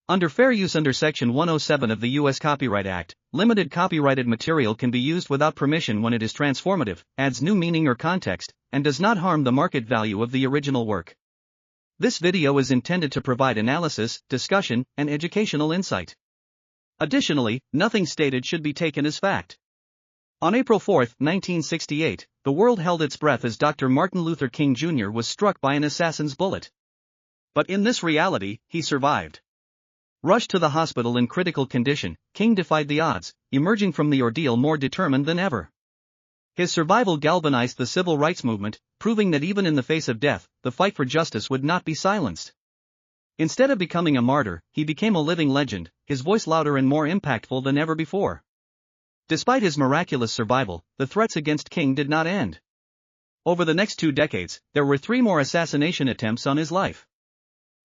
Under fair use under Section 107 of the U.S. Copyright Act, limited copyrighted material can be used without permission when it is transformative, adds new meaning or context, and does not harm the market value of the original work. This video is intended to provide analysis, discussion, and educational insight. Additionally, nothing stated should be taken as fact. On April 4, 1968, the world held its breath as Dr. Martin Luther King Jr. was struck by an assassin's bullet. But in this reality, he survived. Rushed to the hospital in critical condition, King defied the odds, emerging from the ordeal more determined than ever. His survival galvanized the civil rights movement, proving that even in the face of death, the fight for justice would not be silenced. Instead of becoming a martyr, he became a living legend, his voice louder and more impactful than ever before. Despite his miraculous survival, the threats against King did not end. Over the next 2 decades, there were 3 more assassination attempts on his life.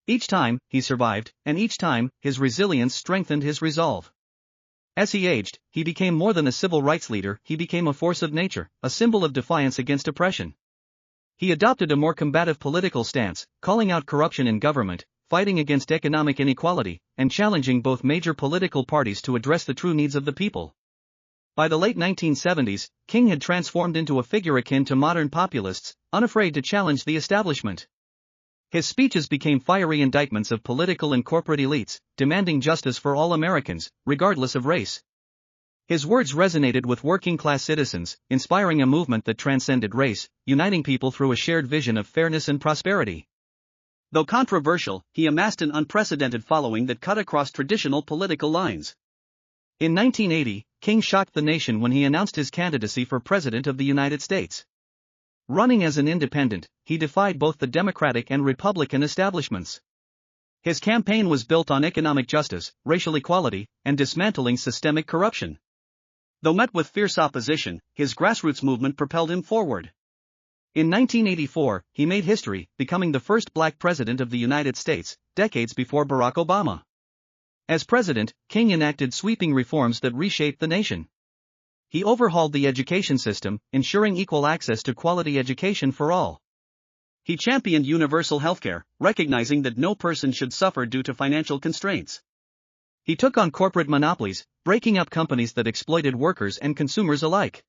Each time, he survived, and each time, his resilience strengthened his resolve. As he aged, he became more than a civil rights leader, he became a force of nature, a symbol of defiance against oppression. He adopted a more combative political stance, calling out corruption in government, fighting against economic inequality, and challenging both major political parties to address the true needs of the people. By the late 1970s, King had transformed into a figure akin to modern populists, unafraid to challenge the establishment. His speeches became fiery indictments of political and corporate elites, demanding justice for all Americans, regardless of race. His words resonated with working-class citizens, inspiring a movement that transcended race, uniting people through a shared vision of fairness and prosperity. Though controversial, he amassed an unprecedented following that cut across traditional political lines. In 1980, King shocked the nation when he announced his candidacy for President of the United States. Running as an independent, he defied both the Democratic and Republican establishments. His campaign was built on economic justice, racial equality, and dismantling systemic corruption. Though met with fierce opposition, his grassroots movement propelled him forward. In 1984, he made history, becoming the first black president of the United States, decades before Barack Obama. As president, King enacted sweeping reforms that reshaped the nation. He overhauled the education system, ensuring equal access to quality education for all. He championed universal healthcare, recognizing that no person should suffer due to financial constraints. He took on corporate monopolies, breaking up companies that exploited workers and consumers alike.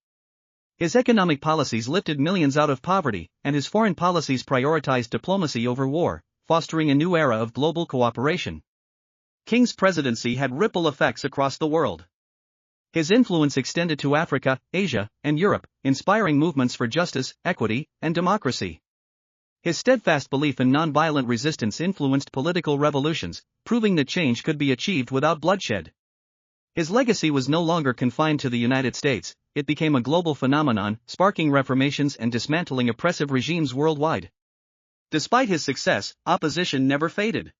His economic policies lifted millions out of poverty, and his foreign policies prioritized diplomacy over war, fostering a new era of global cooperation. King's presidency had ripple effects across the world. His influence extended to Africa, Asia, and Europe, inspiring movements for justice, equity, and democracy. His steadfast belief in nonviolent resistance influenced political revolutions, proving that change could be achieved without bloodshed. His legacy was no longer confined to the United States, it became a global phenomenon, sparking reformations and dismantling oppressive regimes worldwide. Despite his success, opposition never faded.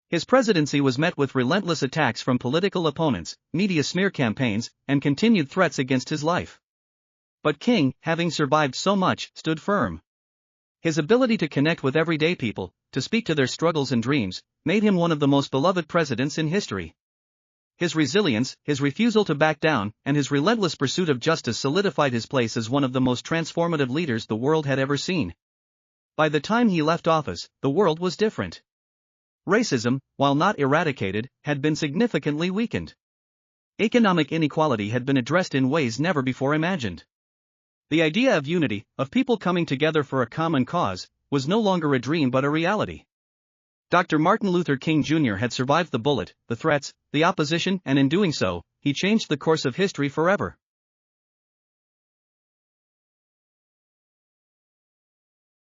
His presidency was met with relentless attacks from political opponents, media smear campaigns, and continued threats against his life. But King, having survived so much, stood firm. His ability to connect with everyday people, to speak to their struggles and dreams, made him one of the most beloved presidents in history. His resilience, his refusal to back down, and his relentless pursuit of justice solidified his place as one of the most transformative leaders the world had ever seen. By the time he left office, the world was different. Racism, while not eradicated, had been significantly weakened. Economic inequality had been addressed in ways never before imagined. The idea of unity, of people coming together for a common cause, was no longer a dream but a reality. Dr. Martin Luther King Jr. had survived the bullet, the threats, the opposition, and in doing so, he changed the course of history forever.